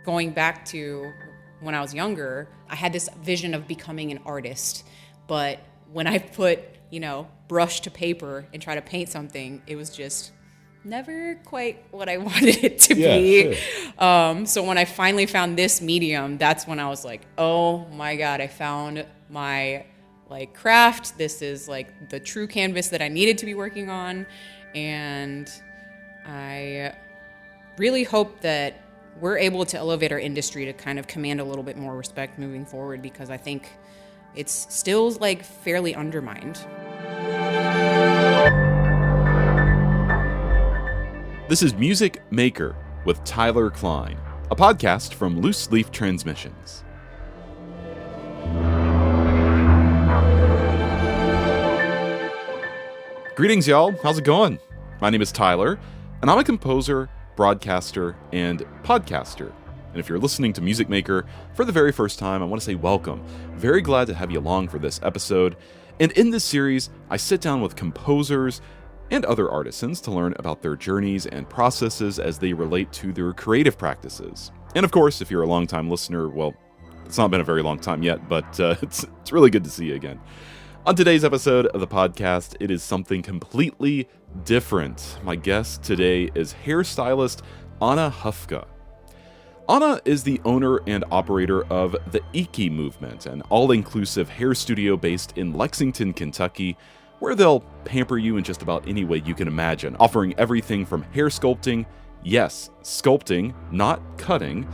going back to when I was younger, I had this vision of becoming an artist. But when I put, brush to paper and try to paint something, it was just never quite what I wanted it to be. Sure. So when I finally found this medium, that's when I was like, oh my God, I found my craft. This is the true canvas that I needed to be working on. And I really hope that we're able to elevate our industry to kind of command a little bit more respect moving forward, because I think it's still fairly undermined. This is Music Maker with Tyler Kline, a podcast from Loose Leaf Transmissions. Greetings, y'all. How's it going? My name is Tyler, and I'm a composer, broadcaster, and podcaster. And if you're listening to Music Maker for the very first time, I want to say welcome. Very glad to have you along for this episode. And in this series, I sit down with composers and other artisans to learn about their journeys and processes as they relate to their creative practices. And of course, if you're a long-time listener, well, it's not been a very long time yet, but it's really good to see you again. On today's episode of the podcast, it is something completely different. My guest today is hairstylist Anna Huffka. Anna is the owner and operator of the Iki Movement, an all-inclusive hair studio based in Lexington, Kentucky, where they'll pamper you in just about any way you can imagine, offering everything from hair sculpting, yes, sculpting, not cutting,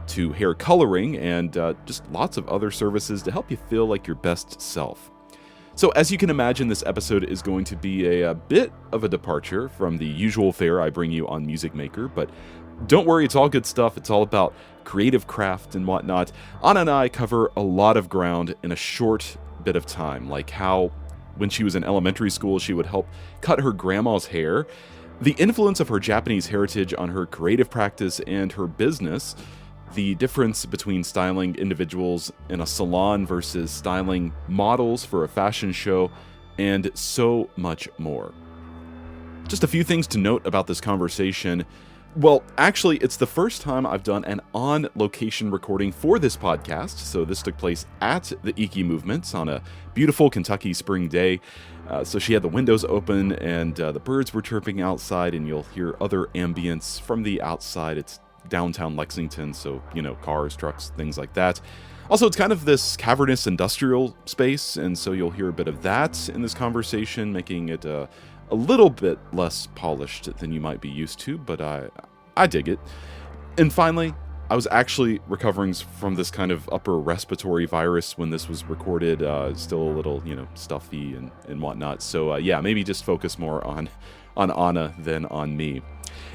to hair coloring, and just lots of other services to help you feel like your best self. So as you can imagine, this episode is going to be a bit of a departure from the usual fare I bring you on Music Maker, but don't worry, it's all good stuff. It's all about creative craft and whatnot. Anna and I cover a lot of ground in a short bit of time, like how when she was in elementary school, she would help cut her grandma's hair, the influence of her Japanese heritage on her creative practice and her business, the difference between styling individuals in a salon versus styling models for a fashion show, and so much more. Just a few things to note about this conversation. Well, actually, it's the first time I've done an on-location recording for this podcast, so this took place at the Iki Movement on a beautiful Kentucky spring day. So she had the windows open, and the birds were chirping outside, and you'll hear other ambience from the outside. It's downtown Lexington, so, cars, trucks, things like that. Also, it's kind of this cavernous industrial space, and so you'll hear a bit of that in this conversation, making it a little bit less polished than you might be used to, but I dig it. And finally, I was actually recovering from this kind of upper respiratory virus when this was recorded, still a little, stuffy and whatnot. So maybe just focus more on Anna than on me.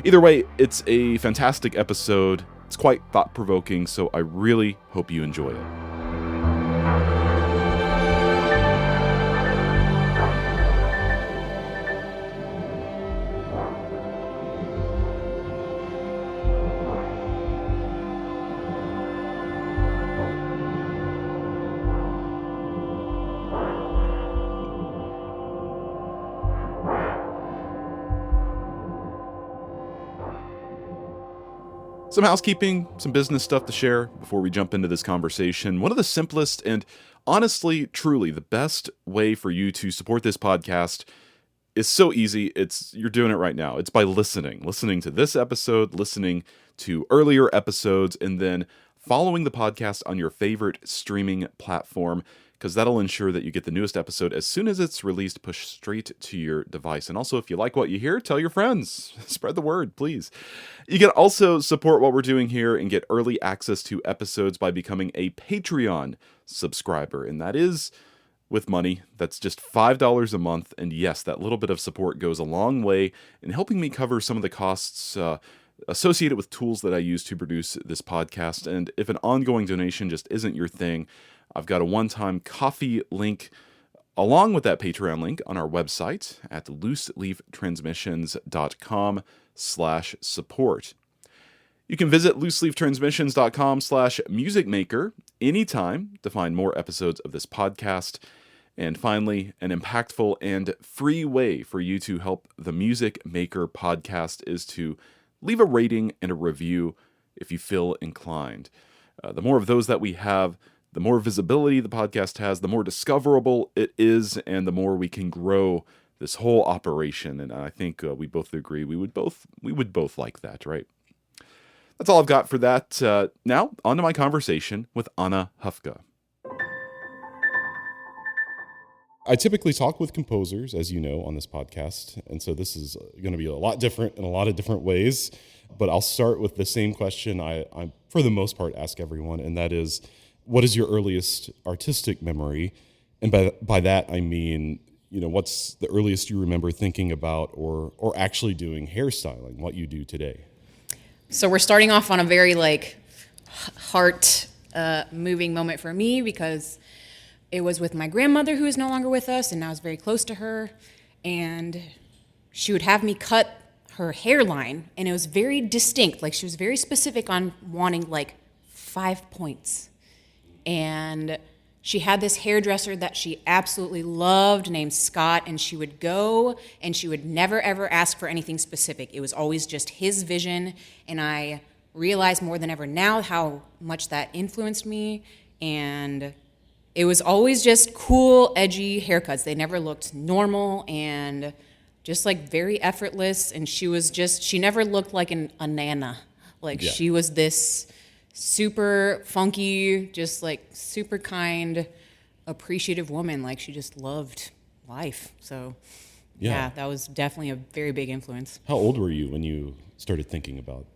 Either way, it's a fantastic episode. It's quite thought-provoking, so I really hope you enjoy it. Some housekeeping, some business stuff to share before we jump into this conversation. One of the simplest and honestly, truly the best way for you to support this podcast is so easy. You're doing it right now. It's by listening to this episode, listening to earlier episodes, and then following the podcast on your favorite streaming platform, because that'll ensure that you get the newest episode as soon as it's released, pushed straight to your device. And also, if you like what you hear, tell your friends. Spread the word, please. You can also support what we're doing here and get early access to episodes by becoming a Patreon subscriber. And that is with money. That's just $5 a month. And yes, that little bit of support goes a long way in helping me cover some of the costs associated with tools that I use to produce this podcast. And if an ongoing donation just isn't your thing, I've got a one-time coffee link along with that Patreon link on our website at looseleaftransmissions.com/support. You can visit looseleaftransmissions.com/musicmaker anytime to find more episodes of this podcast. And finally, an impactful and free way for you to help the Music Maker podcast is to leave a rating and a review if you feel inclined. The more of those that we have, the more visibility the podcast has, the more discoverable it is, and the more we can grow this whole operation. And I think we both agree we would both like that, right? That's all I've got for that. Now, on to my conversation with Anna Huffka. I typically talk with composers, as you know, on this podcast, and so this is going to be a lot different in a lot of different ways, but I'll start with the same question I for the most part, ask everyone, and that is, what is your earliest artistic memory? And by that, I mean, what's the earliest you remember thinking about or actually doing hairstyling, what you do today? So we're starting off on a very, heart moving moment for me, because it was with my grandmother, who is no longer with us, and I was very close to her, and she would have me cut her hairline, and it was very distinct. She was very specific on wanting 5 points. And she had this hairdresser that she absolutely loved named Scott, and she would go and she would never ever ask for anything specific. It was always just his vision, and I realize more than ever now how much that influenced me. And it was always just cool, edgy haircuts. They never looked normal and just very effortless. And she never looked like a nana. She was this super funky, just super kind, appreciative woman. She just loved life. So yeah, that was definitely a very big influence. How old were you when you started thinking about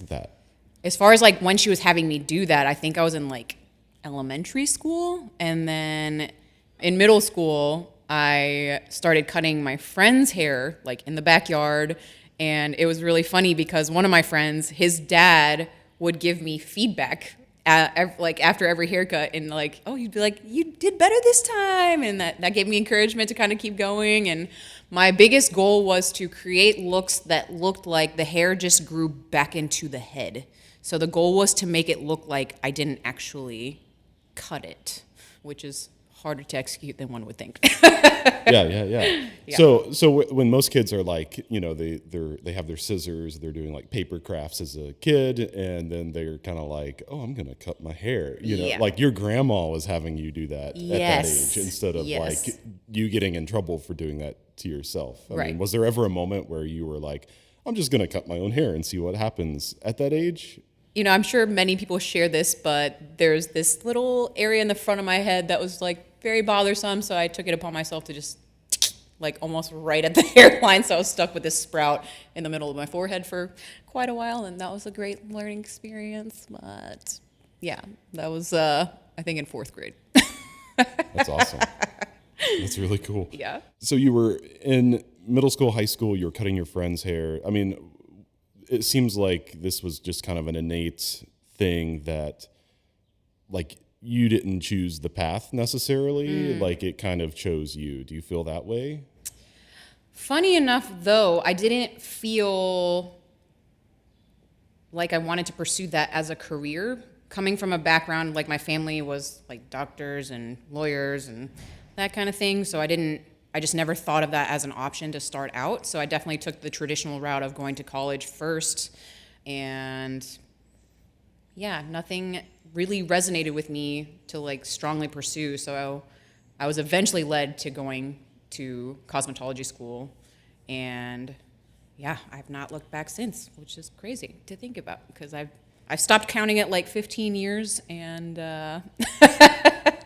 that? As far as when she was having me do that, I think I was in elementary school, and then in middle school I started cutting my friend's hair in the backyard. And it was really funny because one of my friends, his dad would give me feedback after every haircut, and he'd be like, you did better this time, and that gave me encouragement to kind of keep going. And my biggest goal was to create looks that looked like the hair just grew back into the head. So the goal was to make it look like I didn't actually cut it, which is harder to execute than one would think. Yeah. So when most kids are they have their scissors, they're doing paper crafts as a kid, and then they're kind of oh, I'm gonna cut my hair. Your grandma was having you do that at that age, instead of you getting in trouble for doing that to yourself. I mean, was there ever a moment where you were I'm just gonna cut my own hair and see what happens at that age? I'm sure many people share this, but there's this little area in the front of my head that was very bothersome, so I took it upon myself to just almost right at the hairline, so I was stuck with this sprout in the middle of my forehead for quite a while, and that was a great learning experience. But yeah, that was I think in 4th grade. That's awesome. That's really cool. Yeah. So you were in middle school, high school, you were cutting your friend's hair. I mean, it seems like this was just kind of an innate thing that you didn't choose the path necessarily, it kind of chose you. Do you feel that way? Funny enough, though, I didn't feel like I wanted to pursue that as a career. Coming from a background, my family was doctors and lawyers and that kind of thing, so I just never thought of that as an option to start out. So I definitely took the traditional route of going to college first, and yeah, nothing really resonated with me to strongly pursue. So I was eventually led to going to cosmetology school, and yeah, I've not looked back since, which is crazy to think about because I've stopped counting at 15 years, and yeah,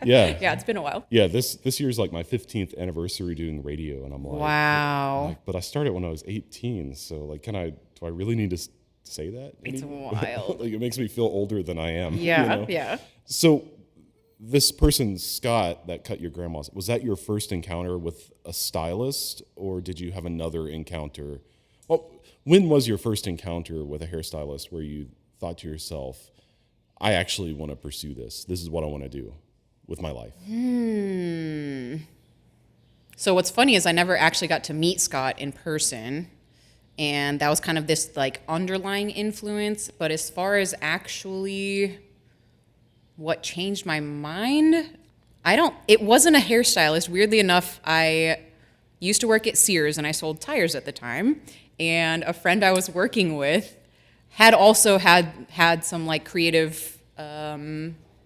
it's been a while. Yeah, this year's my 15th anniversary doing radio, and I'm wow. But I started when I was 18, so do I really need to say that? It's wild. It makes me feel older than I am. Yeah, yeah. So this person, Scott, that cut your grandma's, was that your first encounter with a stylist, or did you have another encounter? Well, when was your first encounter with a hairstylist where you thought to yourself, I actually want to pursue this. This is what I want to do with my life? So what's funny is I never actually got to meet Scott in person, and that was kind of this underlying influence. But as far as actually what changed my mind, it wasn't a hairstylist. Weirdly enough, I used to work at Sears, and I sold tires at the time, and a friend I was working with had also had some like creative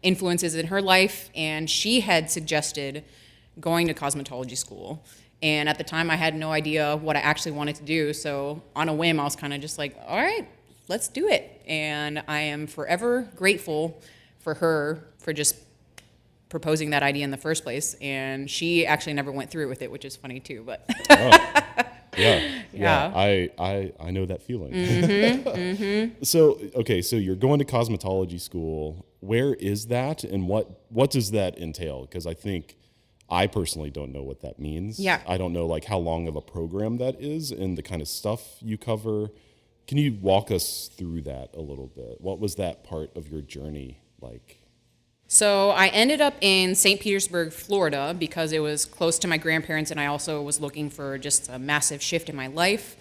influences in her life, and she had suggested going to cosmetology school. And at the time, I had no idea what I actually wanted to do. So on a whim, I was kind of just like, all right, let's do it. And I am forever grateful for her for just proposing that idea in the first place. And she actually never went through with it, which is funny too. But yeah. I know that feeling. So you're going to cosmetology school. Where is that, and what does that entail? Because I personally don't know what that means. Yeah. I don't know like how long of a program that is and the kind of stuff you cover. Can you walk us through that a little bit? What was that part of your journey like? So I ended up in St. Petersburg, Florida, because it was close to my grandparents, and I also was looking for just a massive shift in my life.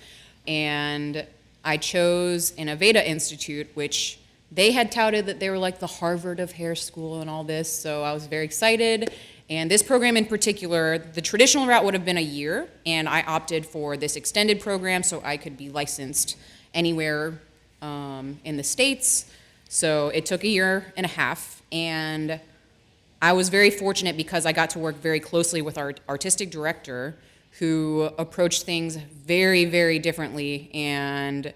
And I chose an Aveda Institute, which they had touted that they were like the Harvard of hair school and all this. So I was very excited. And this program in particular, the traditional route would have been a year, and I opted for this extended program so I could be licensed anywhere in the States. So it took a year and a half, and I was very fortunate because I got to work very closely with our artistic director, who approached things very, very differently, and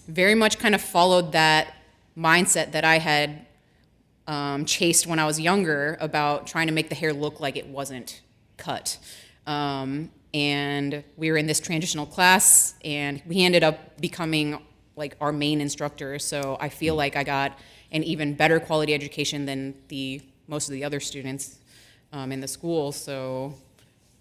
very much kind of followed that mindset that I had chased when I was younger about trying to make the hair look like it wasn't cut. And we were in this transitional class, and he ended up becoming like our main instructor. So I feel like I got an even better quality education than most of the other students in the school. So,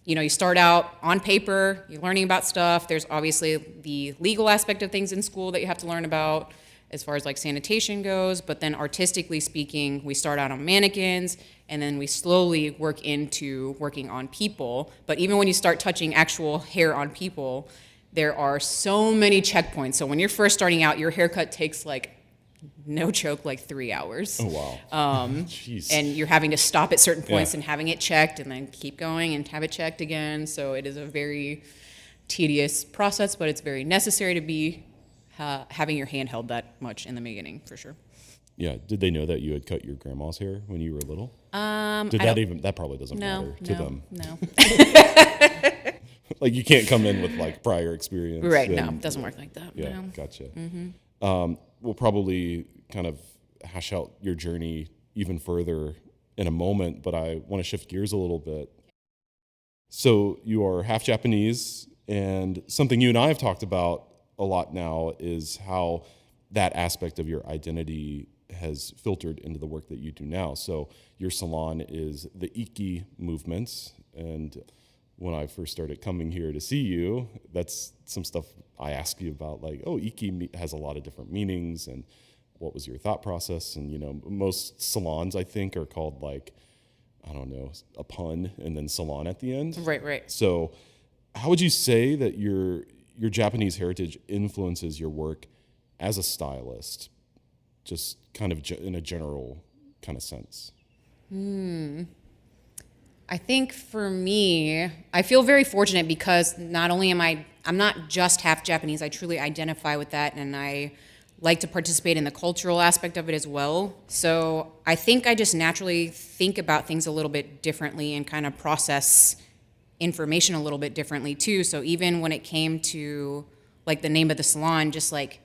you start out on paper, you're learning about stuff. There's obviously the legal aspect of things in school that you have to learn about as far as like sanitation goes, but then artistically speaking, we start out on mannequins, and then we slowly work into working on people. But even when you start touching actual hair on people, there are so many checkpoints. So when you're first starting out, your haircut takes like, no joke, like 3 hours. Oh, wow. Jeez. And you're having to stop at certain points and having it checked, and then keep going and have it checked again. So it is a very tedious process, but it's very necessary to be having your hand held that much in the beginning, for sure. Yeah. Did they know that you had cut your grandma's hair when you were little? That probably doesn't matter to them. No. Like you can't come in with like prior experience. Right. No, it doesn't work like that. Yeah. No. Gotcha. We'll probably kind of hash out your journey even further in a moment, but I want to shift gears a little bit. So you are half Japanese, and something you and I have talked about a lot now is how that aspect of your identity has filtered into the work that you do now. So your salon is the Iki movement, and when I first started coming here to see you, that's some stuff I ask you about, like, Iki has a lot of different meanings, and what was your thought process? And, most salons, I think, are called, like, I don't know, a pun and then salon at the end. Right. So how would you say that your Japanese heritage influences your work as a stylist, just kind of in a general kind of sense? I think for me, I feel very fortunate because not only I'm not just half Japanese, I truly identify with that, and I like to participate in the cultural aspect of it as well. So I think I just naturally think about things a little bit differently and kind of process information a little bit differently too. So even when it came to like the name of the salon, just like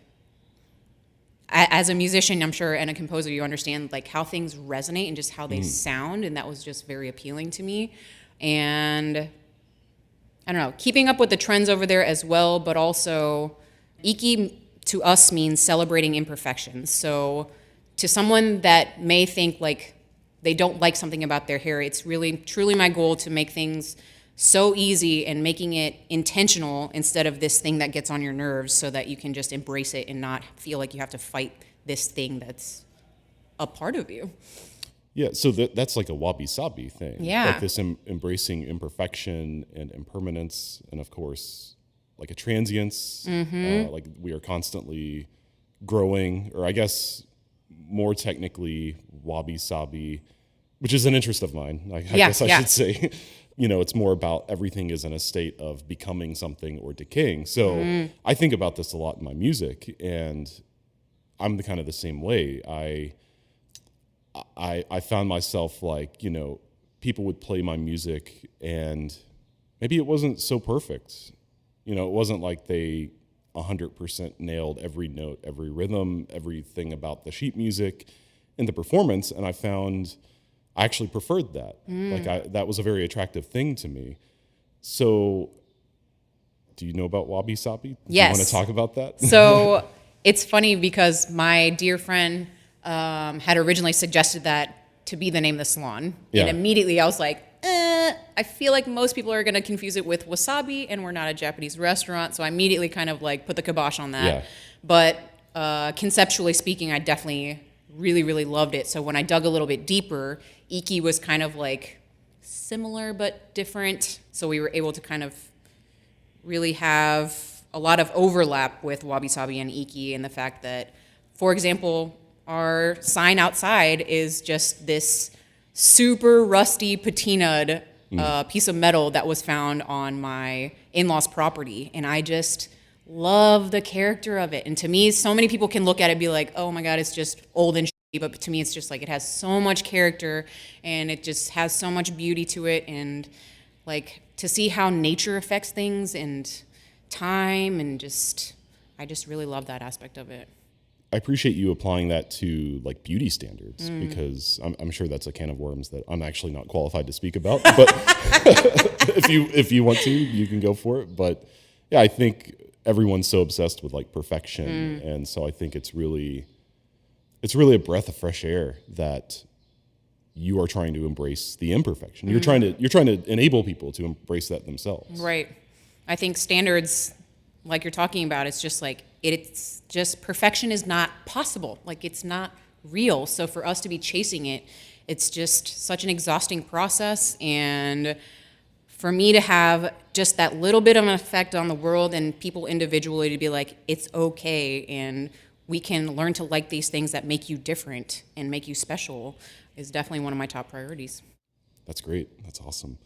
as a musician, I'm sure, and a composer, you understand like how things resonate and just how they sound, and that was just very appealing to me. And I don't know, keeping up with the trends over there as well, but also Iki to us means celebrating imperfections. So to someone that may think like they don't like something about their hair, it's really truly my goal to make things so easy and making it intentional instead of this thing that gets on your nerves, so that you can just embrace it and not feel like you have to fight this thing that's a part of you. Yeah, so that's like a wabi-sabi thing. Yeah. Like this embracing imperfection and impermanence, and of course, like a transience. Like we are constantly growing, or I guess more technically, wabi-sabi which is an interest of mine. I guess I should say, it's more about everything is in a state of becoming something or decaying. So I think about this a lot in my music, and I'm kind of the same way. I found myself like, people would play my music and maybe it wasn't so perfect. It wasn't like they 100% nailed every note, every rhythm, everything about the sheet music and the performance. And I found I actually preferred that. That was a very attractive thing to me. So do you know about Wabi Sabi? Yes. Do you want to talk about that? So it's funny because my dear friend had originally suggested that to be the name of the salon. Yeah. And immediately I was like, I feel like most people are going to confuse it with wasabi, and we're not a Japanese restaurant. So I immediately kind of like put the kibosh on that. Yeah. But conceptually speaking, I definitely really, really loved it. So when I dug a little bit deeper, Iki was kind of like similar but different. So we were able to kind of really have a lot of overlap with Wabi Sabi and Iki, and the fact that, for example, our sign outside is just this super rusty patinaed piece of metal that was found on my in-laws' property. And I just love the character of it. And to me, so many people can look at it and be like, oh my God, it's just old and shitty. But to me, it's just like, it has so much character and it just has so much beauty to it. And like to see how nature affects things and time, and I just really love that aspect of it. I appreciate you applying that to like beauty standards, because I'm sure that's a can of worms that I'm actually not qualified to speak about. But if you want to, you can go for it. But yeah, I think everyone's so obsessed with like perfection, and so I think it's really a breath of fresh air that you are trying to embrace the imperfection. You're trying to enable people to embrace that themselves. Right. I think standards, like you're talking about, it's just like, it's just perfection is not possible. Like, it's not real. So for us to be chasing it, it's just such an exhausting process. And for me to have just that little bit of an effect on the world and people individually to be like, it's okay, and we can learn to like these things that make you different and make you special, is definitely one of my top priorities. That's great. That's awesome.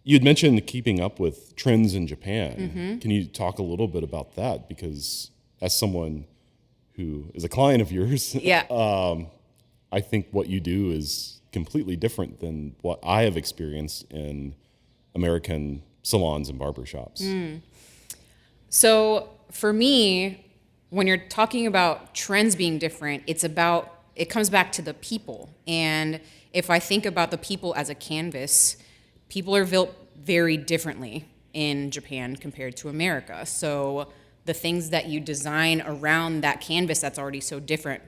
You had mentioned keeping up with trends in Japan. Can you talk a little bit about that? Because as someone who is a client of yours, I think what you do is completely different than what I have experienced in American salons and barbershops. So for me, when you're talking about trends being different, it comes back to the people. And if I think about the people as a canvas, people are built very differently in Japan compared to America. So the things that you design around that canvas that's already so different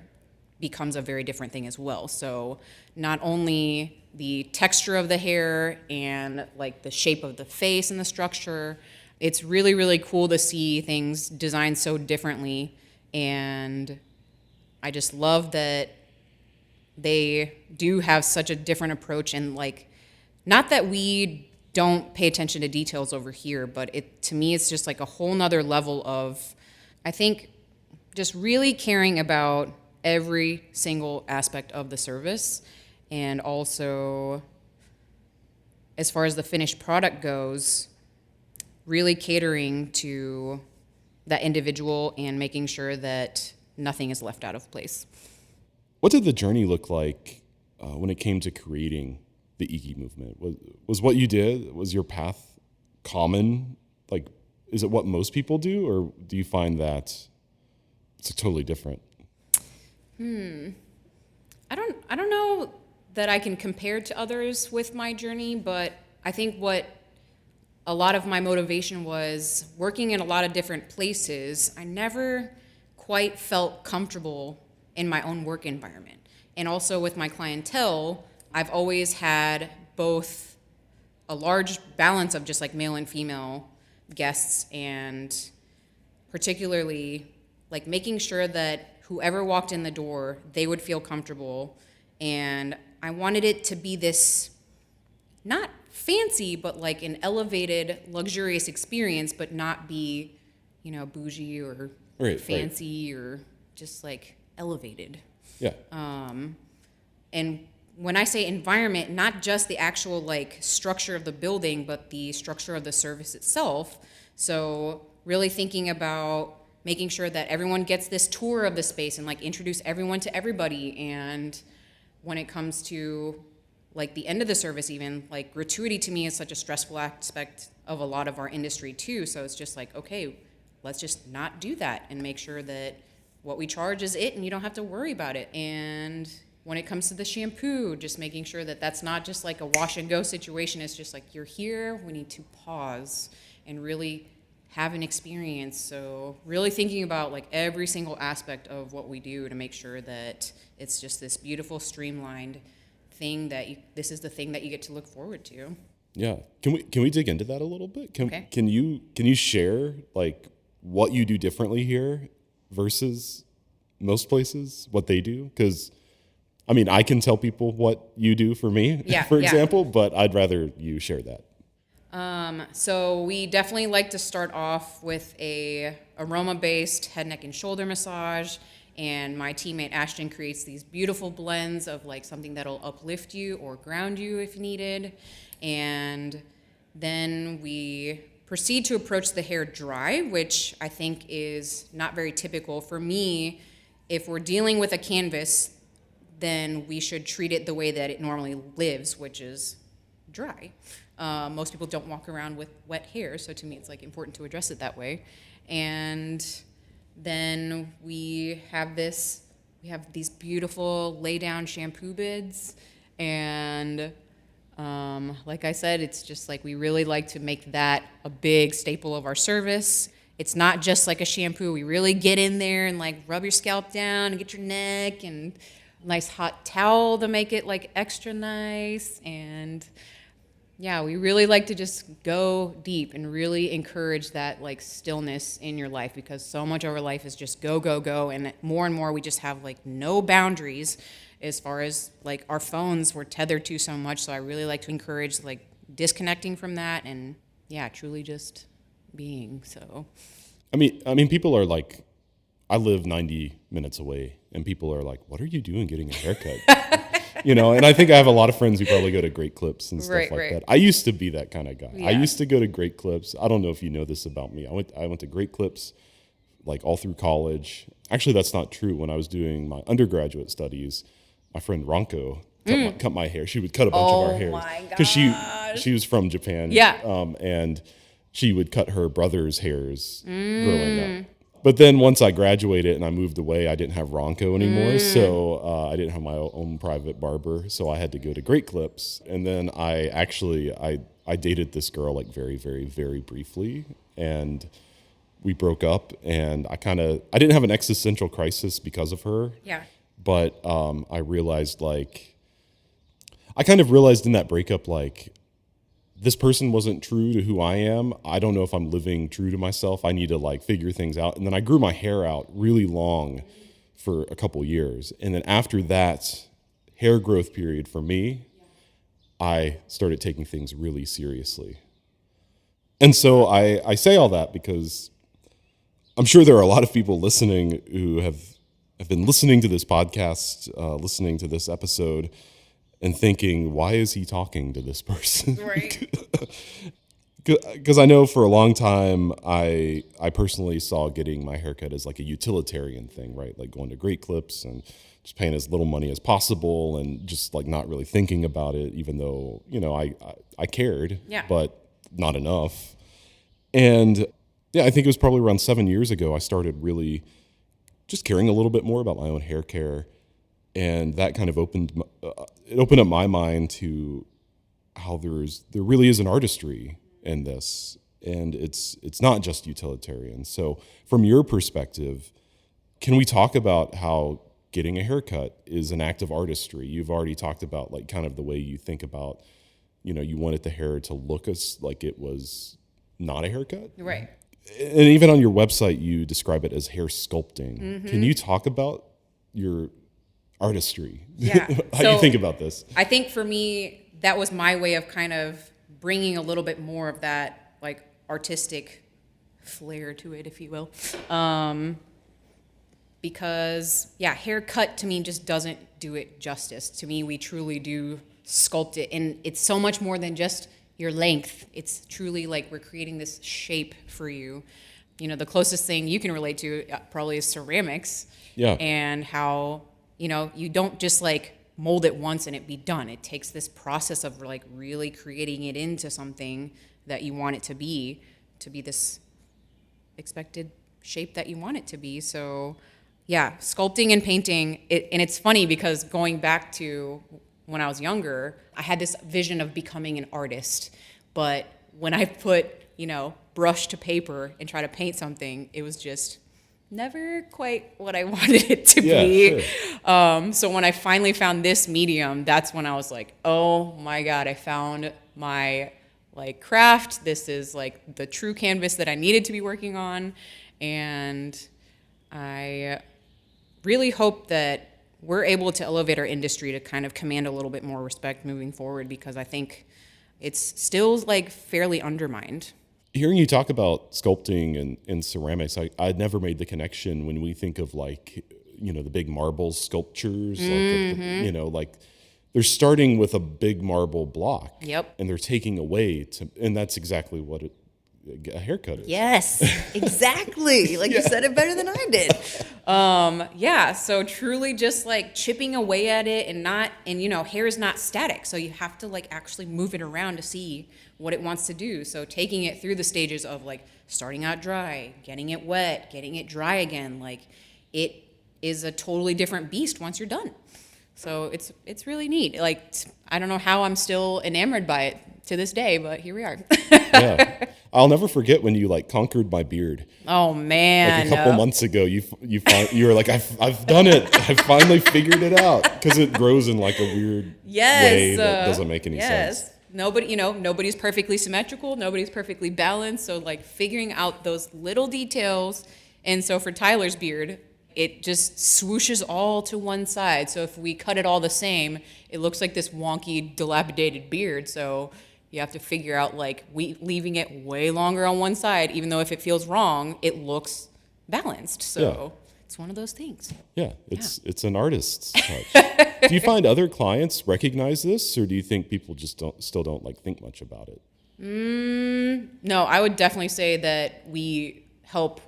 becomes a very different thing as well. So not only the texture of the hair and like the shape of the face and the structure, it's really, really cool to see things designed so differently. And I just love that they do have such a different approach, and like, not that we don't pay attention to details over here, but to me, it's just like a whole nother level of, I think, just really caring about every single aspect of the service. And also, as far as the finished product goes, really catering to that individual and making sure that nothing is left out of place. What did the journey look like when it came to creating the Iki movement? Was what you did, was your path common? Like, is it what most people do, or do you find that it's totally different? I don't know that I can compare to others with my journey, but I think what a lot of my motivation was working in a lot of different places. I never quite felt comfortable in my own work environment. And also with my clientele, I've always had both a large balance of just like male and female guests, and particularly like making sure that whoever walked in the door, they would feel comfortable. And I wanted it to be this, not fancy, but like an elevated, luxurious experience, but not be, bougie or fancy or just like elevated. Yeah. And when I say environment, not just the actual like structure of the building, but the structure of the service itself. So really thinking about making sure that everyone gets this tour of the space and like introduce everyone to everybody. And when it comes to like the end of the service, even like gratuity to me is such a stressful aspect of a lot of our industry too. So it's just like, okay, let's just not do that and make sure that what we charge is it and you don't have to worry about it. And when it comes to the shampoo, just making sure that that's not just like a wash and go situation. It's just like, you're here, we need to pause and really have an experience. So really thinking about like every single aspect of what we do to make sure that it's just this beautiful, streamlined thing that this is the thing that you get to look forward to. Yeah. Can we dig into that a little bit? Okay. Can you share like what you do differently here versus most places, what they do? Because I mean, I can tell people what you do for me, for example, but I'd rather you share that. So we definitely like to start off with a aroma-based head, neck, and shoulder massage. And my teammate Ashton creates these beautiful blends of like something that'll uplift you or ground you if needed. And then we proceed to approach the hair dry, which I think is not very typical for me. If we're dealing with a canvas, then we should treat it the way that it normally lives, which is dry. Most people don't walk around with wet hair, so to me it's like important to address it that way. And then we have these beautiful lay down shampoo bids, and like I said, it's just like we really like to make that a big staple of our service. It's not just like a shampoo. We really get in there and like rub your scalp down and get your neck, and nice hot towel to make it like extra nice. And yeah, we really like to just go deep and really encourage that like stillness in your life, because so much of our life is just go, go, go. And more we just have like no boundaries as far as like our phones we're tethered to so much. So I really like to encourage like disconnecting from that and yeah, truly just being. So I mean people are like, I live 90 minutes away and people are like, what are you doing getting a haircut? And I think I have a lot of friends who probably go to Great Clips and stuff that. I used to be that kind of guy. Yeah. I used to go to Great Clips. I don't know if you know this about me. I went to Great Clips like all through college. Actually, that's not true. When I was doing my undergraduate studies, my friend Ronko cut my hair. She would cut a bunch of our hair because she was from Japan. Yeah. And she would cut her brother's hairs growing up. But then once I graduated and I moved away, I didn't have Ronco anymore. So I didn't have my own private barber. So I had to go to Great Clips. And then I dated this girl like very, very, very briefly. And we broke up. And I didn't have an existential crisis because of her. Yeah. But I realized I kind of realized in that breakup, like, this person wasn't true to who I am. I don't know if I'm living true to myself. I need to like figure things out. And then I grew my hair out really long for a couple years. And then after that hair growth period for me, I started taking things really seriously. And so I say all that because I'm sure there are a lot of people listening who have been listening to this podcast, listening to this episode, and thinking, why is he talking to this person? Right. Because I know for a long time, I personally saw getting my haircut as like a utilitarian thing, right? Like going to Great Clips and just paying as little money as possible and just like not really thinking about it, even though, I cared, but not enough. And yeah, I think it was probably around 7 years ago, I started really just caring a little bit more about my own hair care. And that kind of opened up my mind to how there really is an artistry in this, and it's not just utilitarian. So from your perspective, can we talk about how getting a haircut is an act of artistry? You've already talked about like kind of the way you think about, you wanted the hair to look as like it was not a haircut. Right. And even on your website, you describe it as hair sculpting. Mm-hmm. Can you talk about your artistry? Yeah. How do you think about this? I think for me, that was my way of kind of bringing a little bit more of that like artistic flair to it, if you will. because haircut to me just doesn't do it justice. To me, we truly do sculpt it, and it's so much more than just your length. It's truly like we're creating this shape for you. The closest thing you can relate to probably is ceramics. Yeah. And how, you don't just like mold it once and it be done. It takes this process of like really creating it into something that you want it to be this expected shape that you want it to be. So sculpting and painting, and it's funny because going back to when I was younger, I had this vision of becoming an artist. But when I put, brush to paper and try to paint something, it was just never quite what I wanted it to be. Sure. So when I finally found this medium, that's when I was like, oh my God, I found my like craft. This is like the true canvas that I needed to be working on. And I really hope that we're able to elevate our industry to kind of command a little bit more respect moving forward, because I think it's still like fairly undermined. Hearing you talk about sculpting and ceramics, I'd never made the connection when we think of like, the big marble sculptures, like they're starting with a big marble block. Yep. And they're taking away and that's exactly what a haircut is. Yes, exactly. Like you said it better than I did. So truly just like chipping away at it and hair is not static. So you have to like actually move it around to see what it wants to do. So taking it through the stages of like starting out dry, getting it wet, getting it dry again, like it is a totally different beast once you're done. So it's really neat. Like, I don't know how I'm still enamored by it to this day, but here we are. Yeah. I'll never forget when you like conquered my beard. Oh man. Like a couple months ago, you were like, I've done it. I finally figured it out, because it grows in like a weird way that doesn't make any sense. Nobody's perfectly symmetrical. Nobody's perfectly balanced. So like figuring out those little details. And so for Tyler's beard, it just swooshes all to one side. So if we cut it all the same, it looks like this wonky, dilapidated beard. So you have to figure out like leaving it way longer on one side, even though if it feels wrong, it looks balanced. So it's one of those things. Yeah, it's an artist's touch. Do you find other clients recognize this, or do you think people just still don't like think much about it? No, I would definitely say that we help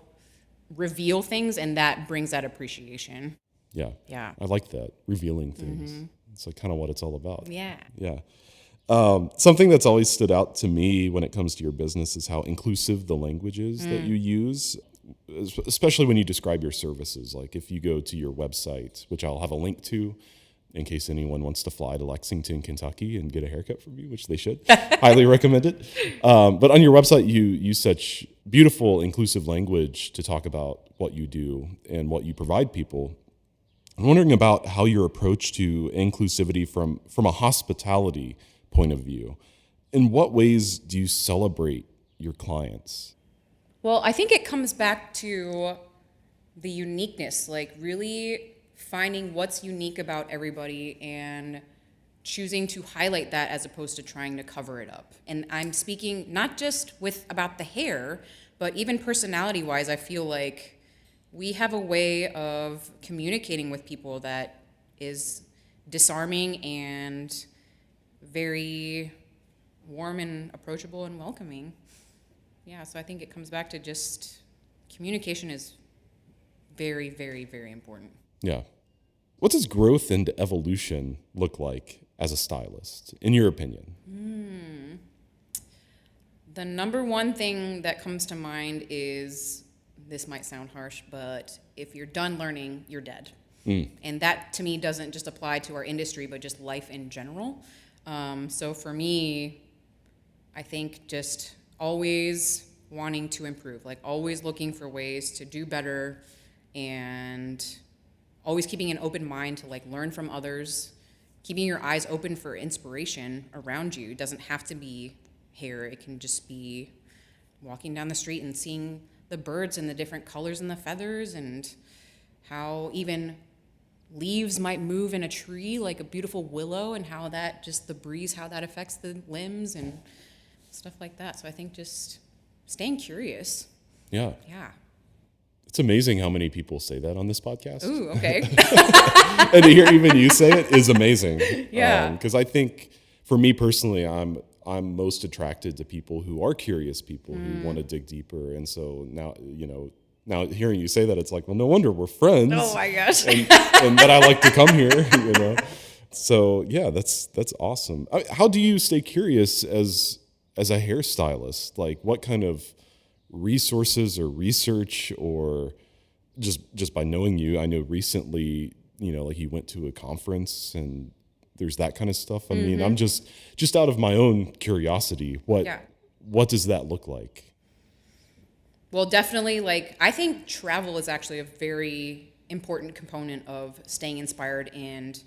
reveal things, and that brings that appreciation. Yeah. Yeah. I like that, revealing things. Mm-hmm. It's like kind of what it's all about. Yeah. Yeah. Something that's always stood out to me when it comes to your business is how inclusive the language is that you use, especially when you describe your services. Like if you go to your website, which I'll have a link to in case anyone wants to fly to Lexington, Kentucky and get a haircut from you, which they should. Highly recommend it. But on your website, you use such beautiful, inclusive language to talk about what you do and what you provide people. I'm wondering about how your approach to inclusivity from a hospitality point of view. In what ways do you celebrate your clients? Well, I think it comes back to the uniqueness, like really finding what's unique about everybody and choosing to highlight that as opposed to trying to cover it up. And I'm speaking not just about the hair, but even personality-wise, I feel like we have a way of communicating with people that is disarming and very warm and approachable and welcoming. Yeah, so I think it comes back to just communication is very, very, very important. Yeah. What does growth and evolution look like as a stylist, in your opinion? The number one thing that comes to mind is, this might sound harsh, but if you're done learning, you're dead. And that to me doesn't just apply to our industry, but just life in general. So for me, I think just always wanting to improve, like always looking for ways to do better and always keeping an open mind to like learn from others, keeping your eyes open for inspiration around you. It doesn't have to be hair. It can just be walking down the street and seeing the birds and the different colors and the feathers and how even leaves might move in a tree, like a beautiful willow, and how that just the breeze, how that affects the limbs and stuff like that. So I think just staying curious. Yeah. Yeah. It's amazing how many people say that on this podcast. Ooh, okay. And to hear even you say it is amazing. Yeah. Because I think for me personally, I'm most attracted to people who are curious people who want to dig deeper. And so now hearing you say that, it's like, well, no wonder we're friends. Oh my gosh. and that I like to come here, So yeah, that's awesome. How do you stay curious as a hairstylist? Like, what kind of resources or research, or just by knowing you, I know recently, like you went to a conference and there's that kind of stuff. I mean, I'm just out of my own curiosity. What does that look like? Well, definitely, I think travel is actually a very important component of staying inspired and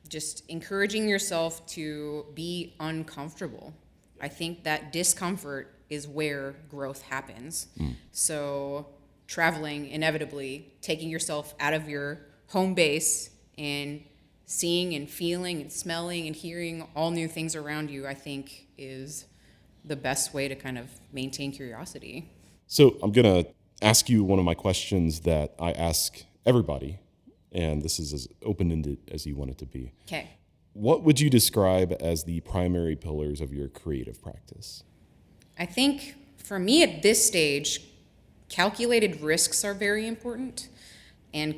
just encouraging yourself to be uncomfortable. I think that discomfort is where growth happens. So traveling, inevitably, taking yourself out of your home base and seeing and feeling and smelling and hearing all new things around you, I think is the best way to kind of maintain curiosity. So I'm going to ask you one of my questions that I ask everybody, and this is as open-ended as you want it to be. Okay. What would you describe as the primary pillars of your creative practice? I think for me at this stage, calculated risks are very important, and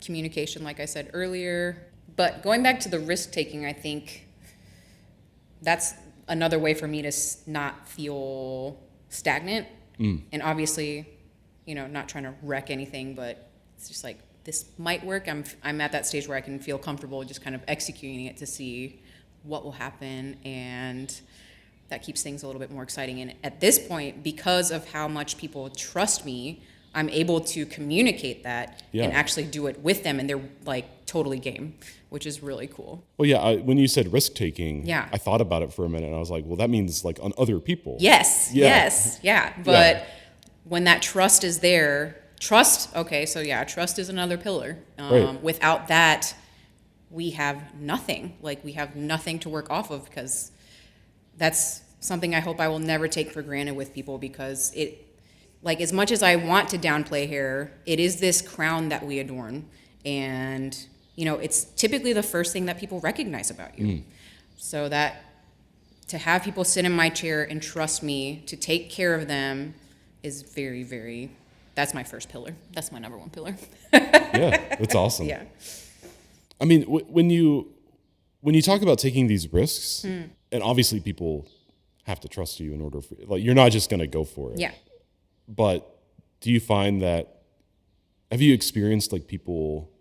communication, like I said earlier. But going back to the risk-taking, I think that's another way for me to not feel stagnant. And obviously, not trying to wreck anything, but it's just like, this might work. I'm at that stage where I can feel comfortable just kind of executing it to see what will happen, and that keeps things a little bit more exciting. And at this point, because of how much people trust me, I'm able to communicate that and actually do it with them, and they're like totally game, which is really cool. Well, yeah, when you said risk-taking, I thought about it for a minute, and I was like, well, that means like on other people. Yes. But when that trust is there, trust is another pillar. Right. Without that, we have nothing. We have nothing to work off of, because that's something I hope I will never take for granted with people, because as much as I want to downplay hair, it is this crown that we adorn. And, it's typically the first thing that people recognize about you. So that to have people sit in my chair and trust me to take care of them is very, very, that's my first pillar. That's my number one pillar. Yeah, that's awesome. Yeah. I mean, when you talk about taking these risks, and obviously people have to trust you in order for, you're not just going to go for it. Yeah. But do you find that, have you experienced people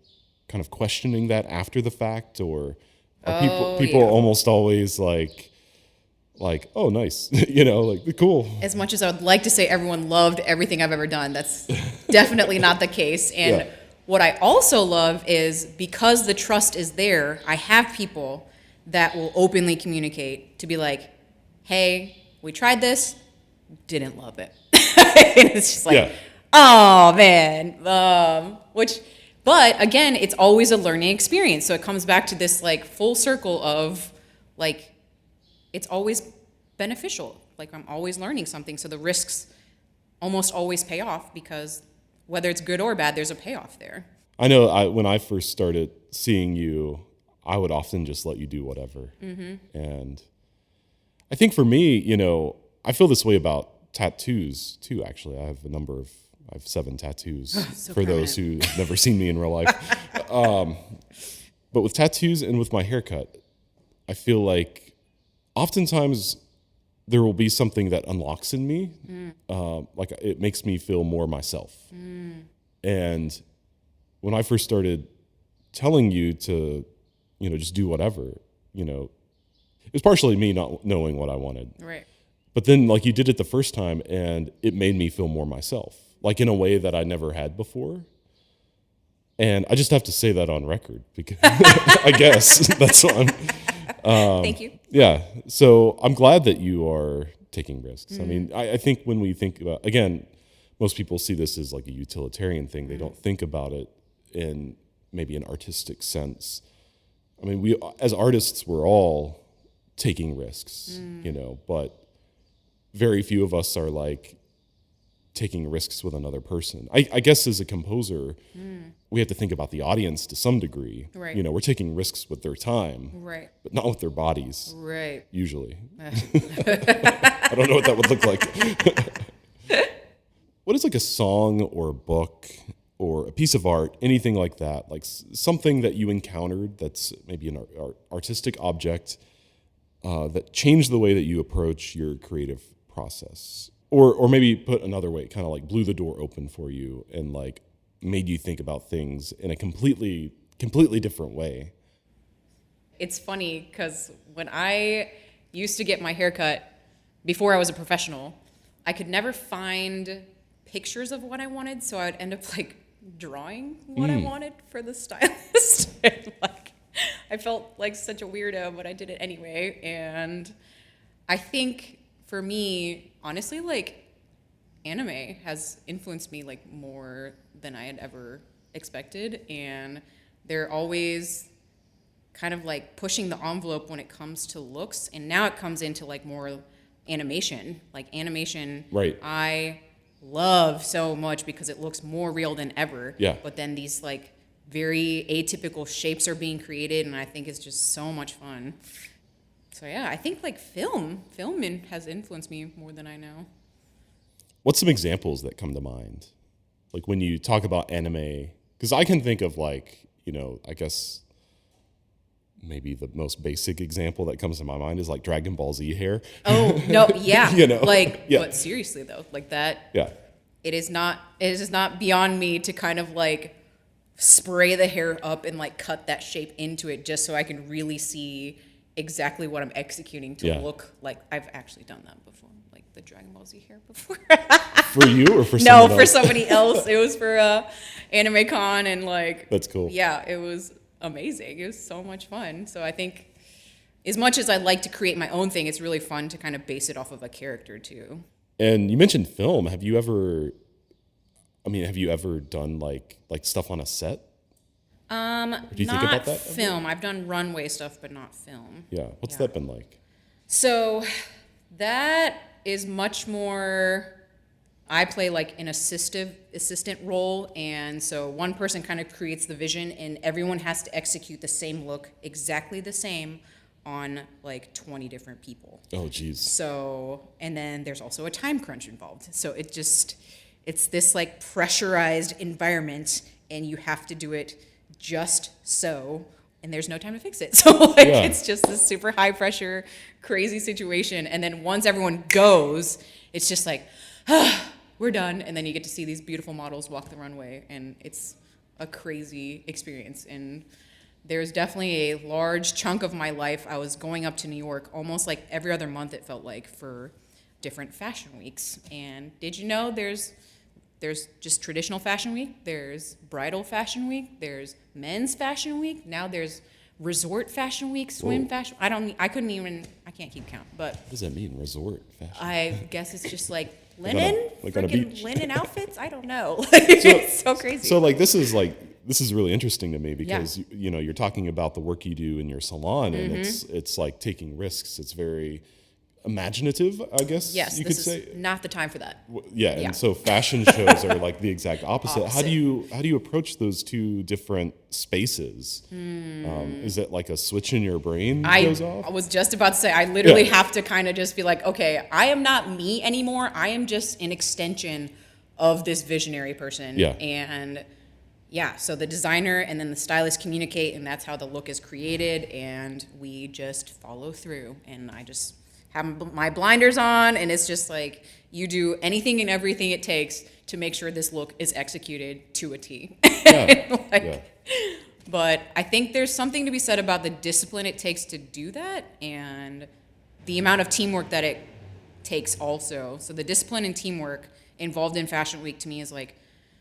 kind of questioning that after the fact, or are people almost always like, oh, nice, cool. As much as I would like to say everyone loved everything I've ever done, that's definitely not the case. And what I also love is, because the trust is there, I have people that will openly communicate to be like, hey, we tried this, didn't love it. And it's just oh man, but again, it's always a learning experience. So it comes back to this full circle of it's always beneficial. I'm always learning something. So the risks almost always pay off, because whether it's good or bad, there's a payoff there. I know when I first started seeing you, I would often just let you do whatever. And I think for me, I feel this way about tattoos too, actually. I have 7 tattoos So for those who have never seen me in real life. But with tattoos and with my haircut, I feel like oftentimes there will be something that unlocks in me. It makes me feel more myself. And when I first started telling you to, just do whatever, it was partially me not knowing what I wanted. Right. But then you did it the first time, and it made me feel more myself, in a way that I never had before. And I just have to say that on record, because I guess that's what I'm. Thank you. Yeah. So I'm glad that you are taking risks. I mean, I think when we think about, again, most people see this as a utilitarian thing. They don't think about it in maybe an artistic sense. I mean, we as artists, we're all taking risks, but very few of us are taking risks with another person. I guess as a composer, we have to think about the audience to some degree. Right. You know, we're taking risks with their time, Right. but not with their bodies. Right. Usually. I don't know what that would look like. What is like a song or a book or a piece of art, anything like that, like something that you encountered that's maybe an artistic object that changed the way that you approach your creative process? Or maybe put another way, kind of like blew the door open for you and like made you think about things in a completely different way. It's funny because when I used to get my hair cut before I was a professional, I could never find pictures of what I wanted, so I would end up like drawing what I wanted for the stylist. And, like, I felt like such a weirdo, but I did it anyway. And I think for me, honestly, like anime has influenced me like more than I had ever expected, and they're always kind of like pushing the envelope when it comes to looks, and now it comes into like more animation. Like animation, right, I love so much because it looks more real than ever. Yeah. But then these like very atypical shapes are being created, and I think it's just so much fun. So yeah, I think like film has influenced me more than I know. What's some examples that come to mind? Like when you talk about anime, because I can think of like, you know, I guess maybe the most basic example that comes to my mind is like Dragon Ball Z hair. Oh, no, yeah. You know? Like, Yeah. but seriously though, like that, Yeah. it is not beyond me to kind of like spray the hair up and like cut that shape into it just so I can really see exactly what I'm executing to Yeah. look like. I've actually done that before, like the Dragon Ball Z hair before. For you or for No, someone for else? somebody else. It was for Anime Con, and like That's cool. Yeah, it was amazing. It was so much fun. So I think as much as I'd like to create my own thing, it's really fun to kind of base it off of a character too. And you mentioned film. Have you ever done like stuff on a set? Do you Not think about that? film. I've done runway stuff, but not film. Yeah. What's that been like? So that is much more, I play like an assistant role, and so one person kind of creates the vision, and everyone has to execute the same look, exactly the same, on like 20 different people. Oh, geez. So, and then there's also a time crunch involved. So it's this like pressurized environment, and you have to do it just so, and there's no time to fix it. So like It's just this super high pressure, crazy situation. And then once everyone goes, it's just like, we're done. And then you get to see these beautiful models walk the runway, and it's a crazy experience. And there's definitely a large chunk of my life I was going up to New York almost like every other month, it felt like, for different fashion weeks. And did you know there's just traditional fashion week, there's bridal fashion week, there's men's fashion week, now there's resort fashion week, swim fashion. I can't keep count, but What does that mean, resort fashion? I guess it's just like linen, like on a beach? linen outfits. I don't know. It's so crazy. So like this is really interesting to me because you know, you're talking about the work you do in your salon, and it's like taking risks. It's very imaginative, I guess. Yes, you this could is say. not the time for that. Yeah, and so fashion shows are like the exact opposite. How do you approach those two different spaces? Is it like a switch in your brain goes off? I was just about to say, I literally have to kind of just be like, okay, I am not me anymore. I am just an extension of this visionary person. Yeah. And yeah, so the designer and then the stylist communicate, and that's how the look is created, and we just follow through. And I just have my blinders on, and it's just like, you do anything and everything it takes to make sure this look is executed to a T. But I think there's something to be said about the discipline it takes to do that, and the amount of teamwork that it takes also. So the discipline and teamwork involved in Fashion Week to me is like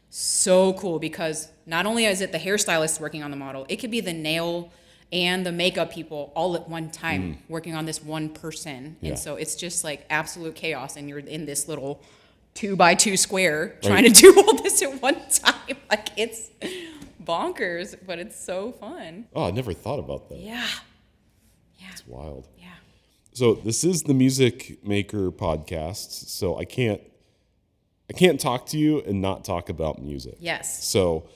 so cool, because not only is it the hairstylist working on the model, it could be the nail and the makeup people all at one time working on this one person. And so it's just like absolute chaos, and you're in this little 2x2 square trying to do all this at one time. Like, it's bonkers, but it's so fun. Oh, I never thought about that. Yeah. It's wild. Yeah. So this is the Music Maker podcast, so I can't I can't talk to you and not talk about music. Yes. So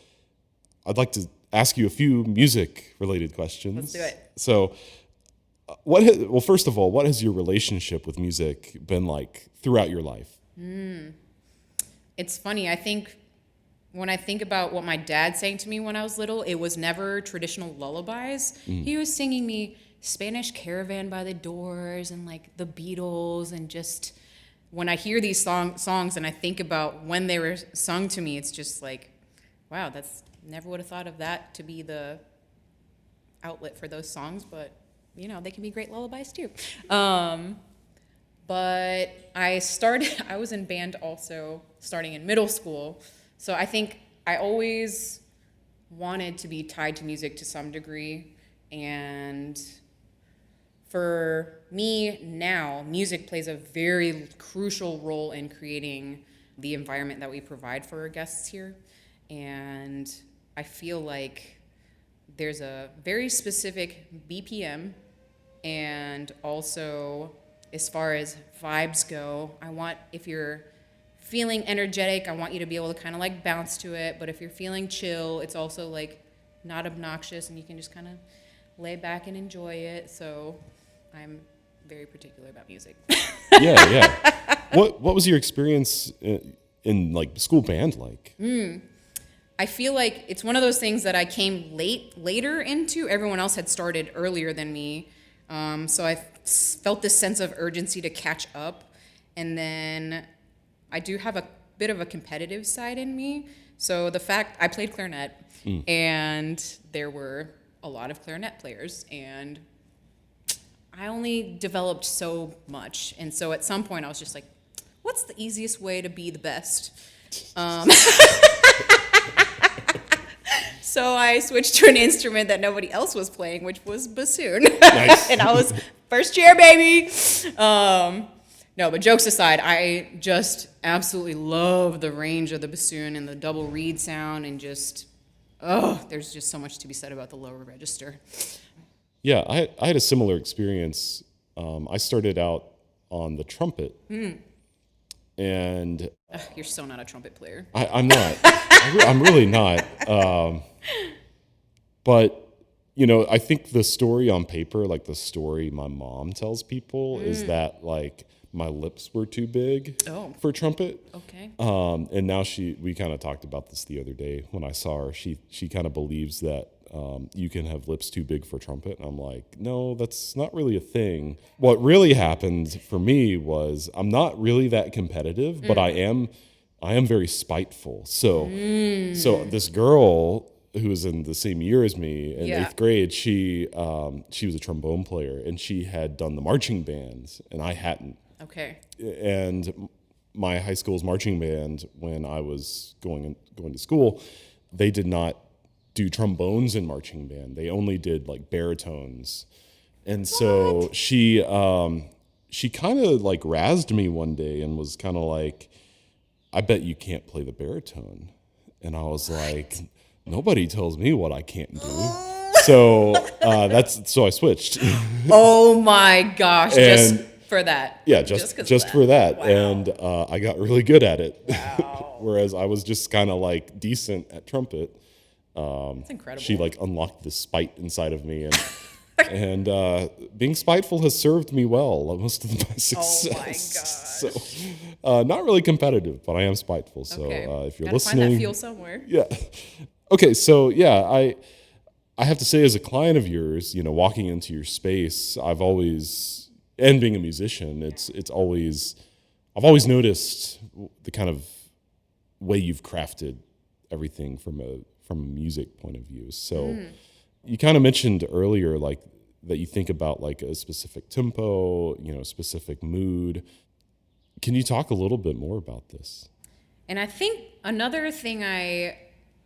I'd like to ask you a few music-related questions. Let's do it. So, first of all, what has your relationship with music been like throughout your life? It's funny. I think when I think about what my dad sang to me when I was little, it was never traditional lullabies. He was singing me Spanish Caravan by the Doors and like the Beatles, and just when I hear these songs and I think about when they were sung to me, it's just like, wow, never would have thought of that to be the outlet for those songs, but they can be great lullabies too. But I was in band also starting in middle school. So I think I always wanted to be tied to music to some degree. And for me now, music plays a very crucial role in creating the environment that we provide for our guests here. And I feel like there's a very specific BPM, and also as far as vibes go, if you're feeling energetic, I want you to be able to kind of like bounce to it. But if you're feeling chill, it's also like not obnoxious and you can just kind of lay back and enjoy it. So I'm very particular about music. Yeah. What was your experience in like school band like? I feel like it's one of those things that I came later into. Everyone else had started earlier than me. So I felt this sense of urgency to catch up. And then I do have a bit of a competitive side in me. So the fact I played clarinet, and there were a lot of clarinet players, and I only developed so much. And so at some point I was just like, what's the easiest way to be the best? So I switched to an instrument that nobody else was playing, which was bassoon. Nice. And I was first chair, baby. No, but jokes aside, I just absolutely love the range of the bassoon and the double reed sound, and just, there's just so much to be said about the lower register. Yeah, I had a similar experience. I started out on the trumpet. And You're so not a trumpet player. I'm not. I'm really not. But, I think the story on paper, like the story my mom tells people, is that like my lips were too big for trumpet. Okay. And now we kind of talked about this the other day when I saw her. She kind of believes that you can have lips too big for trumpet. And I'm like, no, that's not really a thing. What really happened for me was I'm not really that competitive, but I am very spiteful. So this girl who was in the same year as me in 8th grade, she was a trombone player, and she had done the marching bands, and I hadn't. Okay. And my high school's marching band, when I was going to school, they did not do trombones in marching band. They only did like baritones. And so she kind of like razzed me one day and was kind of like, I bet you can't play the baritone. And I was like, nobody tells me what I can't do. So so I switched. Oh my gosh. Just for that. Yeah, just for that. Wow. And I got really good at it. Wow. Whereas I was just kind of like decent at trumpet. That's incredible. She like unlocked the spite inside of me, and being spiteful has served me well most of my success. Oh my gosh. So, not really competitive, but I am spiteful. So if you're Gotta listening, find that feel somewhere. yeah. Okay, so I have to say, as a client of yours, walking into your space, I've always, and being a musician, I've always noticed the kind of way you've crafted everything from a music point of view. So you kind of mentioned earlier, like that you think about like a specific tempo, specific mood. Can you talk a little bit more about this? And I think another thing I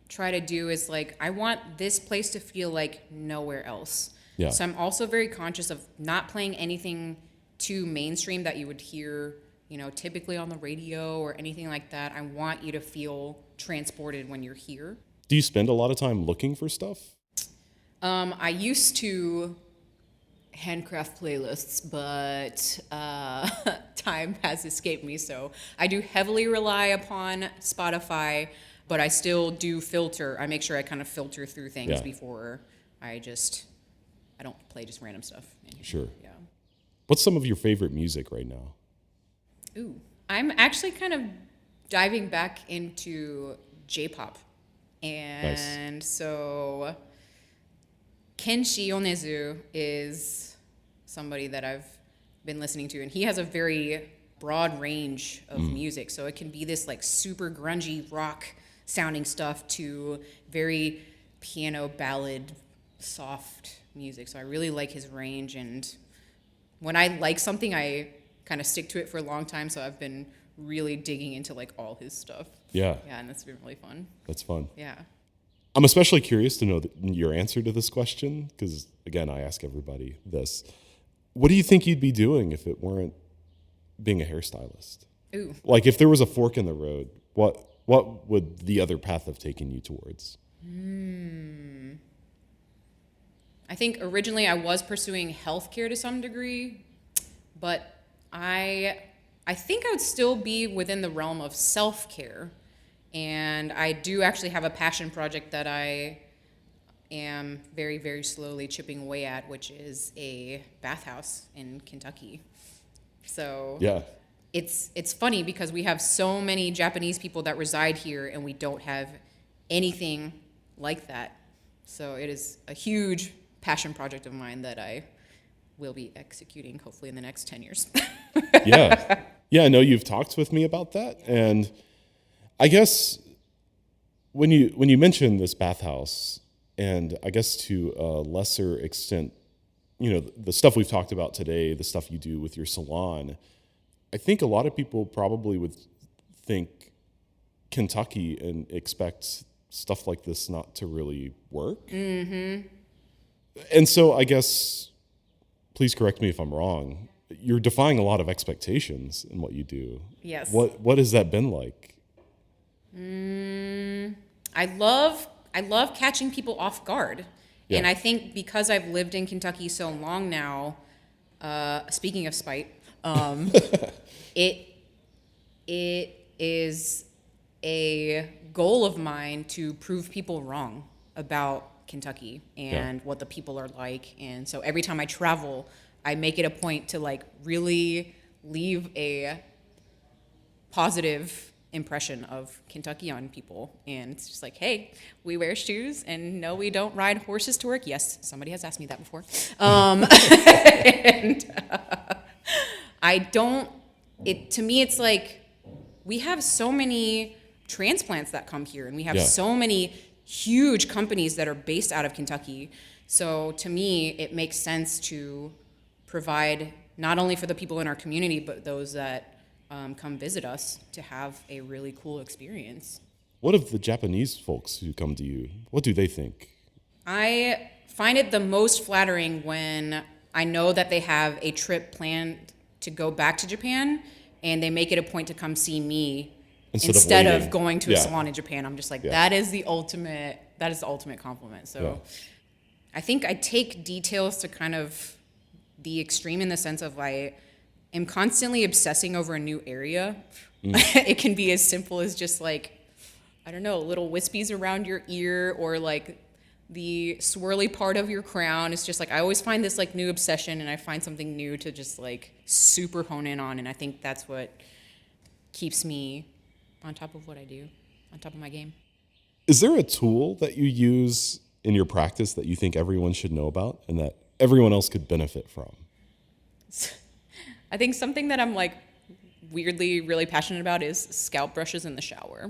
try to do is like, I want this place to feel like nowhere else. Yeah. So I'm also very conscious of not playing anything too mainstream that you would hear, typically on the radio or anything like that. I want you to feel transported when you're here. Do you spend a lot of time looking for stuff? I used to handcraft playlists, but time has escaped me. So I do heavily rely upon Spotify, but I still do filter. I make sure I kind of filter through things before I don't play just random stuff. Sure. Yeah. What's some of your favorite music right now? Ooh, I'm actually kind of diving back into J-pop. And so Kenshi Yonezu is somebody that I've been listening to, and he has a very broad range of music. So it can be this like super grungy rock sounding stuff to very piano ballad soft music. So I really like his range, and when I like something, I kind of stick to it for a long time. So I've been really digging into like all his stuff. Yeah, and that's been really fun. That's fun. Yeah. I'm especially curious to know your answer to this question because, again, I ask everybody this. What do you think you'd be doing if it weren't being a hairstylist? Ooh. Like, if there was a fork in the road, what would the other path have taken you towards? I think originally I was pursuing healthcare to some degree, but I think I would still be within the realm of self-care. And I do actually have a passion project that I am very, very slowly chipping away at, which is a bathhouse in Kentucky. So it's funny because we have so many Japanese people that reside here, and we don't have anything like that. So it is a huge passion project of mine that I will be executing hopefully in the next 10 years. Yeah, I know you've talked with me about that, and I guess when you mentioned this bathhouse, and I guess to a lesser extent, the stuff we've talked about today, the stuff you do with your salon, I think a lot of people probably would think Kentucky and expect stuff like this not to really work. Mm-hmm. And so I guess, please correct me if I'm wrong, you're defying a lot of expectations in what you do. Yes. What has that been like? I love catching people off guard. Yeah. And I think because I've lived in Kentucky so long now, speaking of spite, it is a goal of mine to prove people wrong about Kentucky and what the people are like. And so every time I travel, I make it a point to like really leave a positive impression of Kentucky on people. And it's just like, hey, we wear shoes, and no, we don't ride horses to work. Yes, somebody has asked me that before. To me, it's like, we have so many transplants that come here, and we have so many huge companies that are based out of Kentucky. So to me, it makes sense to provide not only for the people in our community, but those that come visit us to have a really cool experience. What of the Japanese folks who come to you? What do they think? I find it the most flattering when I know that they have a trip planned to go back to Japan, and they make it a point to come see me instead of going to a salon in Japan. I'm just like, that is the ultimate compliment. So I think I take details to kind of the extreme, in the sense of I am constantly obsessing over a new area. It can be as simple as just like, I don't know, little wispies around your ear, or like the swirly part of your crown. It's just like, I always find this like new obsession, and I find something new to just like super hone in on. And I think that's what keeps me on top of what I do, on top of my game. Is there a tool that you use in your practice that you think everyone should know about and that everyone else could benefit from? I think something that I'm like weirdly really passionate about is scalp brushes in the shower.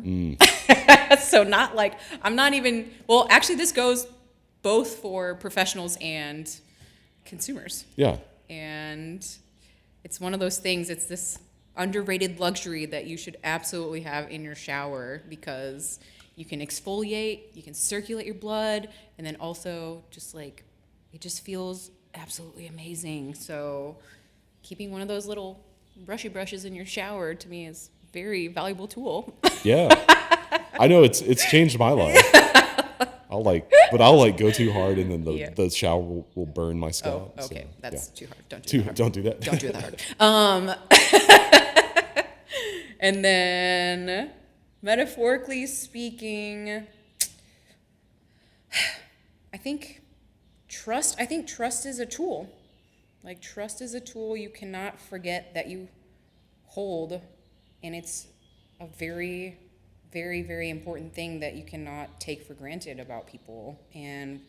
So not like, actually this goes both for professionals and consumers. Yeah. And it's one of those things, it's this underrated luxury that you should absolutely have in your shower, because you can exfoliate, you can circulate your blood, and then also just like, it just feels absolutely amazing. So keeping one of those little brushy brushes in your shower, to me, is a very valuable tool. Yeah. I know it's changed my life. I'll go too hard, and then the shower will burn my scalp. Oh, okay, so, that's too hard. Don't do that. Don't do that. Don't do it that hard. And then, metaphorically speaking, I think trust is a tool. Like, trust is a tool you cannot forget that you hold, and it's a very, very, very important thing that you cannot take for granted about people. And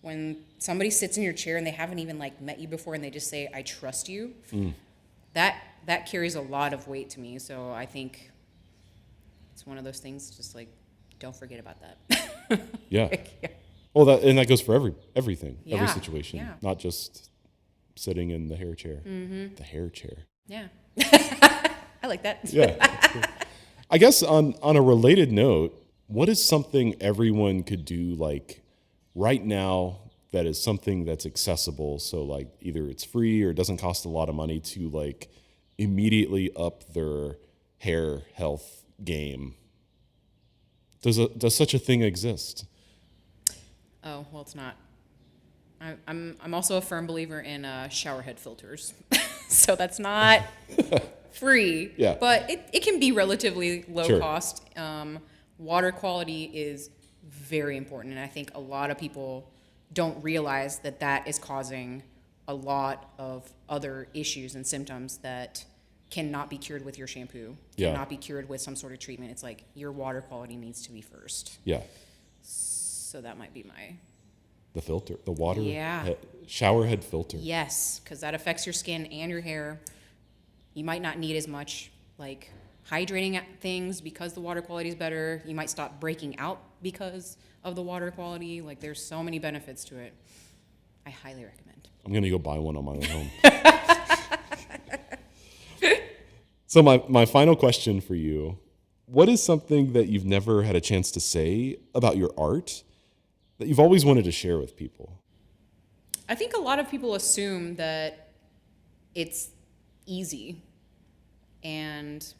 when somebody sits in your chair and they haven't even like met you before and they just say, I trust you, that carries a lot of weight to me. So I think it's one of those things, just like, don't forget about that. Yeah. Yeah. Well, that goes for everything, every Yeah, situation, yeah. not just sitting in the hair chair. The hair chair. Yeah. I like that. Yeah. That's cool. I guess on a related note, what is something everyone could do like right now that is something that's accessible? So like either it's free or it doesn't cost a lot of money to like immediately up their hair health game. Does such a thing exist? Oh, well, it's not. I'm also a firm believer in shower head filters. So that's not free, Yeah. but it can be relatively low Sure. cost. Water quality is very important, and I think a lot of people don't realize that is causing a lot of other issues and symptoms that cannot be cured with your shampoo, Yeah. cannot be cured with some sort of treatment. It's like your water quality needs to be first. Yeah. So that might be The filter, the water Yeah. shower head filter. Yes, because that affects your skin and your hair. You might not need as much like hydrating things because the water quality is better. You might stop breaking out because of the water quality. Like, there's so many benefits to it. I highly recommend. I'm gonna go buy one on my way home. So my final question for you: what is something that you've never had a chance to say about your art that you've always wanted to share with people? I think a lot of people assume that it's easy, and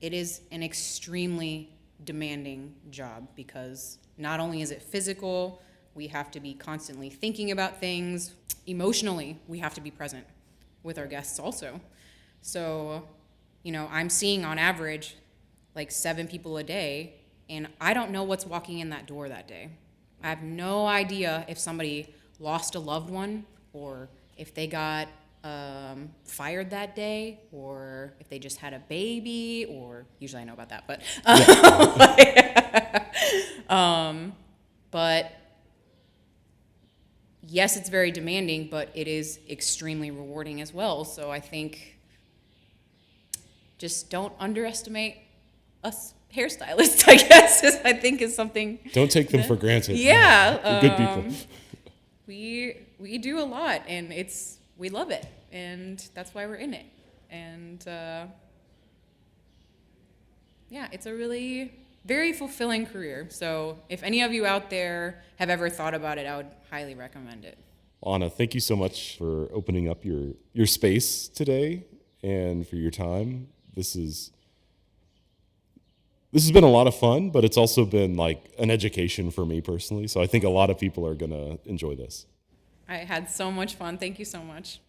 it is an extremely demanding job because not only is it physical, we have to be constantly thinking about things. Emotionally, we have to be present with our guests also. So, I'm seeing on average like 7 people a day, and I don't know what's walking in that door that day. I have no idea if somebody lost a loved one, or if they got fired that day, or if they just had a baby, or usually I know about that, but yes, it's very demanding, but it is extremely rewarding as well. So I think just don't underestimate us hairstylists, I guess, I think is something. Don't take them for granted. Yeah. They're good people. We do a lot, and we love it, and that's why we're in it. And it's a really very fulfilling career. So if any of you out there have ever thought about it, I would highly recommend it. Anna, thank you so much for opening up your space today and for your time. This has been a lot of fun, but it's also been like an education for me personally. So I think a lot of people are going to enjoy this. I had so much fun. Thank you so much.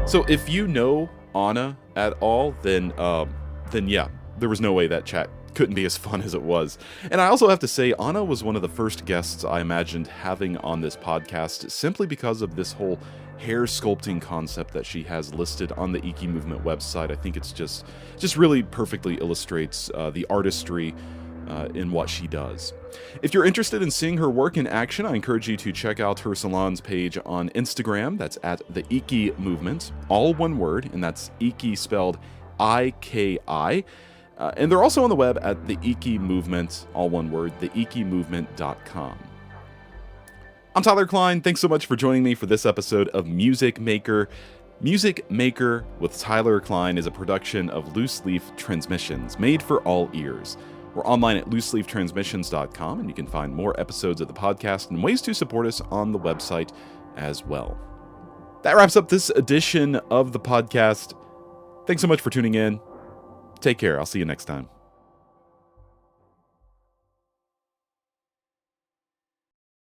So if you know Anna at all, then yeah, there was no way that chat couldn't be as fun as it was. And I also have to say, Anna was one of the first guests I imagined having on this podcast simply because of this whole hair sculpting concept that she has listed on the Iki Movement website. I think it's just really perfectly illustrates the artistry in what she does. If you're interested in seeing her work in action, I encourage you to check out her salon's page on Instagram. That's at the Iki Movement, all one word, and that's Iki spelled I-K-I. And they're also on the web at the Iki Movement, all one word, theikimovement.com. I'm Tyler Kline. Thanks so much for joining me for this episode of Music Maker. Music Maker with Tyler Kline is a production of Loose Leaf Transmissions, made for all ears. We're online at looseleaftransmissions.com, and you can find more episodes of the podcast and ways to support us on the website as well. That wraps up this edition of the podcast. Thanks so much for tuning in. Take care. I'll see you next time.